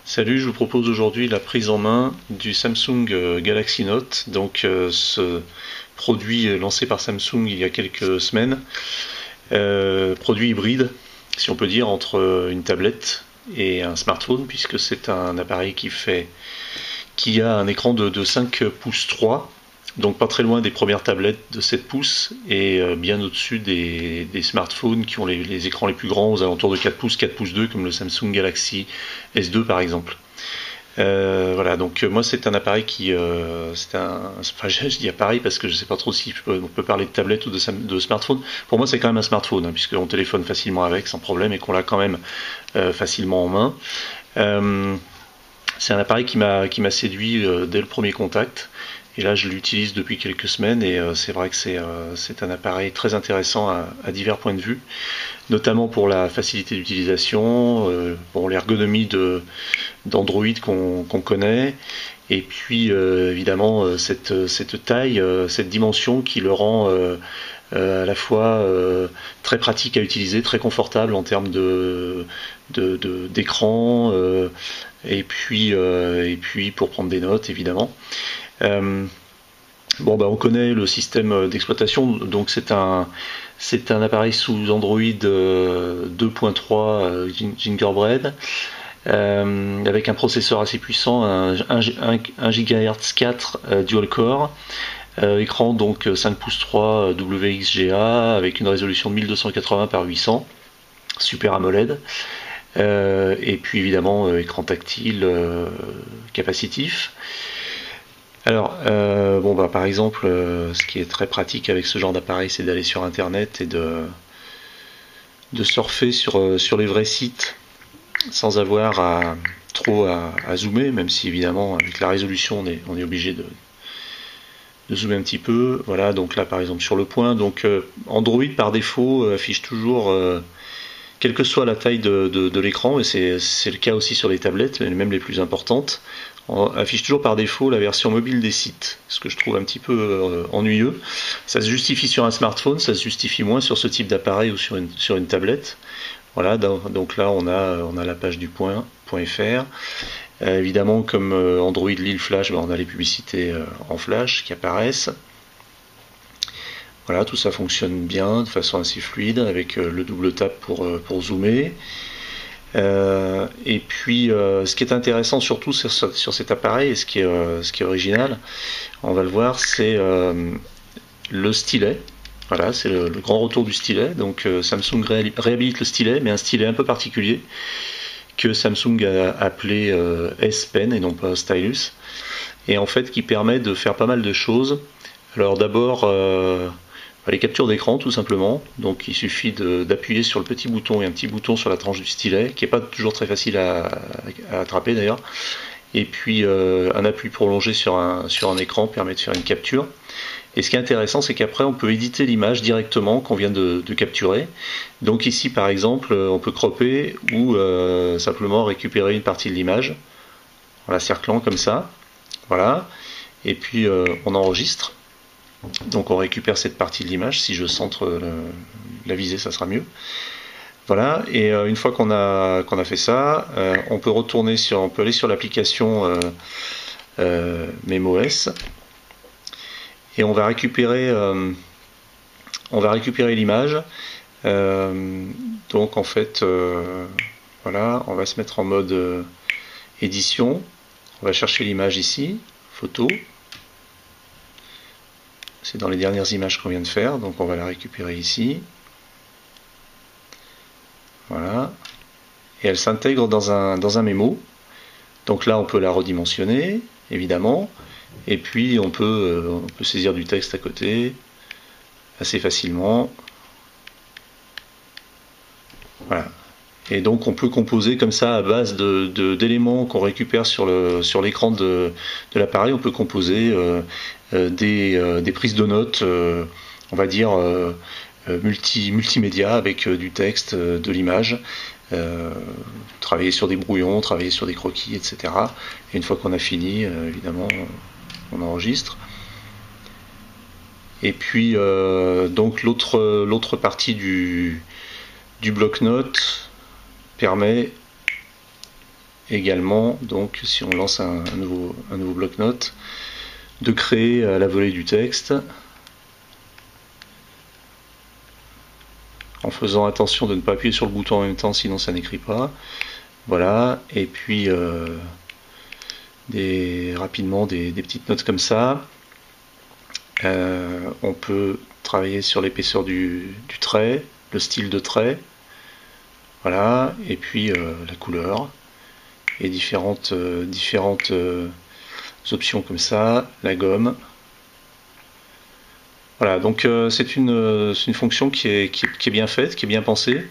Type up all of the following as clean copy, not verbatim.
Salut, je vous propose aujourd'hui la prise en main du Samsung Galaxy Note, donc ce produit lancé par Samsung il y a quelques semaines, produit hybride, si on peut dire, entre une tablette et un smartphone, puisque c'est un appareil qui a un écran de 5 pouces 3, donc pas très loin des premières tablettes de 7 pouces et bien au-dessus des smartphones qui ont les écrans les plus grands, aux alentours de 4 pouces, 4 pouces 2, comme le Samsung Galaxy S2 par exemple. Voilà, donc moi c'est un appareil enfin, je dis appareil parce que je sais pas trop si on peut parler de tablette ou de smartphone. Pour moi c'est quand même un smartphone, hein, puisqu'on téléphone facilement avec sans problème et qu'on l'a quand même facilement en main. C'est un appareil qui m'a séduit dès le premier contact. Et là, je l'utilise depuis quelques semaines et c'est vrai que c'est un appareil très intéressant à divers points de vue, notamment pour la facilité d'utilisation, pour l'ergonomie d'Android qu'on connaît, et puis évidemment cette taille, cette dimension qui le rend à la fois très pratique à utiliser, très confortable en termes d'écran, et puis pour prendre des notes évidemment. On connaît le système d'exploitation, donc c'est un appareil sous Android 2.3 Gingerbread, avec un processeur assez puissant, un GHz 4 dual core, écran donc 5 pouces 3 WXGA avec une résolution de 1280 par 800, Super AMOLED. Et puis évidemment écran tactile capacitif. Alors, par exemple, ce qui est très pratique avec ce genre d'appareil, c'est d'aller sur Internet et de surfer sur les vrais sites sans avoir trop à zoomer, même si évidemment avec la résolution on est obligé de zoomer un petit peu. Voilà, donc là par exemple sur Le Point, donc Android par défaut affiche toujours quelle que soit la taille de l'écran, et c'est le cas aussi sur les tablettes, même les plus importantes, affiche toujours par défaut la version mobile des sites, ce que je trouve un petit peu ennuyeux. Ça se justifie sur un smartphone, ça se justifie moins sur ce type d'appareil ou sur une tablette. Voilà, donc là on a la page du point.fr. Évidemment, comme Android lit le flash, on a les publicités en flash qui apparaissent. Voilà, tout ça fonctionne bien, de façon assez fluide, avec le double tap pour zoomer. Et puis, ce qui est intéressant surtout sur cet appareil, et ce qui est original, on va le voir, c'est le stylet. Voilà, c'est le grand retour du stylet. Donc Samsung réhabilite le stylet, mais un stylet un peu particulier, que Samsung a appelé S Pen et non pas Stylus, et en fait qui permet de faire pas mal de choses. Alors d'abord, les captures d'écran tout simplement, donc il suffit d'appuyer sur le petit bouton et un petit bouton sur la tranche du stylet, qui n'est pas toujours très facile à attraper d'ailleurs, et puis un appui prolongé sur un écran permet de faire une capture. Et ce qui est intéressant, c'est qu'après on peut éditer l'image directement qu'on vient de capturer. Donc ici par exemple on peut cropper ou simplement récupérer une partie de l'image en la cerclant comme ça, voilà, et puis on enregistre. Donc on récupère cette partie de l'image. Si je centre la visée, ça sera mieux. Voilà, et une fois qu'on a fait ça, on peut aller sur l'application MemoS, et on va récupérer l'image. Donc en fait, voilà, on va se mettre en mode édition. On va chercher l'image ici, photo. C'est dans les dernières images qu'on vient de faire, donc on va la récupérer ici. Voilà. Et elle s'intègre dans un mémo. Donc là, on peut la redimensionner, évidemment. Et puis, on peut saisir du texte à côté, assez facilement. Voilà. Et donc, on peut composer comme ça, à base d'éléments qu'on récupère sur l'écran de l'appareil, on peut composer des prises de notes, on va dire multimédia, avec du texte, de l'image, travailler sur des brouillons, travailler sur des croquis, etc. Et une fois qu'on a fini, évidemment, on enregistre. Et puis donc l'autre partie du bloc-notes permet également, donc si on lance un nouveau bloc-notes, de créer à la volée du texte, en faisant attention de ne pas appuyer sur le bouton en même temps, sinon ça n'écrit pas. Voilà, et puis rapidement des petites notes comme ça. On peut travailler sur l'épaisseur du trait, le style de trait, voilà, et puis la couleur, et différentes options comme ça, la gomme. Voilà, donc c'est une fonction qui est bien faite, qui est bien pensée,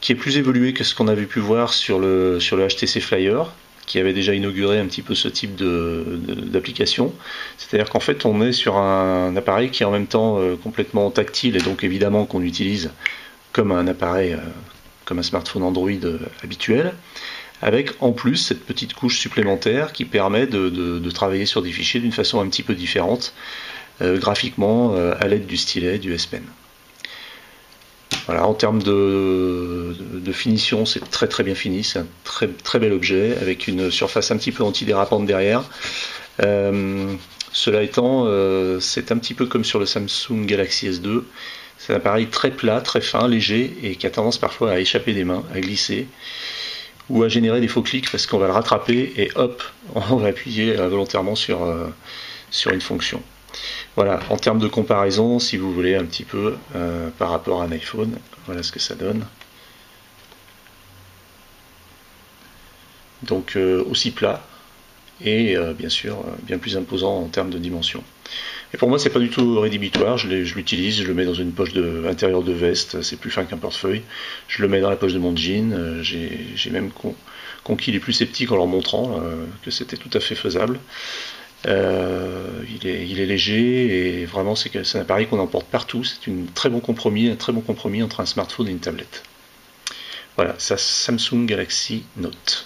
qui est plus évoluée que ce qu'on avait pu voir sur le HTC Flyer, qui avait déjà inauguré un petit peu ce type d'application. C'est-à-dire qu'en fait, on est sur un appareil qui est en même temps complètement tactile, et donc évidemment qu'on utilise comme un appareil, comme un smartphone Android habituel, avec en plus cette petite couche supplémentaire qui permet de travailler sur des fichiers d'une façon un petit peu différente, graphiquement, à l'aide du stylet, du S Pen. Voilà, en termes de finition, c'est très bien fini, c'est un très bel objet, avec une surface un petit peu antidérapante derrière. Cela étant, c'est un petit peu comme sur le Samsung Galaxy S2, c'est un appareil très plat, très fin, léger, et qui a tendance parfois à échapper des mains, à glisser, ou à générer des faux clics parce qu'on va le rattraper et hop, on va appuyer volontairement sur une fonction. Voilà, en termes de comparaison, si vous voulez un petit peu par rapport à un iPhone, voilà ce que ça donne. Donc aussi plat et bien sûr bien plus imposant en termes de dimension. Et pour moi, c'est pas du tout rédhibitoire. Je l'utilise, je le mets dans une poche intérieure de veste, c'est plus fin qu'un portefeuille. Je le mets dans la poche de mon jean. J'ai même conquis les plus sceptiques en leur montrant que c'était tout à fait faisable. Il est léger et vraiment c'est un appareil qu'on emporte partout. C'est un très bon compromis entre un smartphone et une tablette. Voilà, ça Samsung Galaxy Note.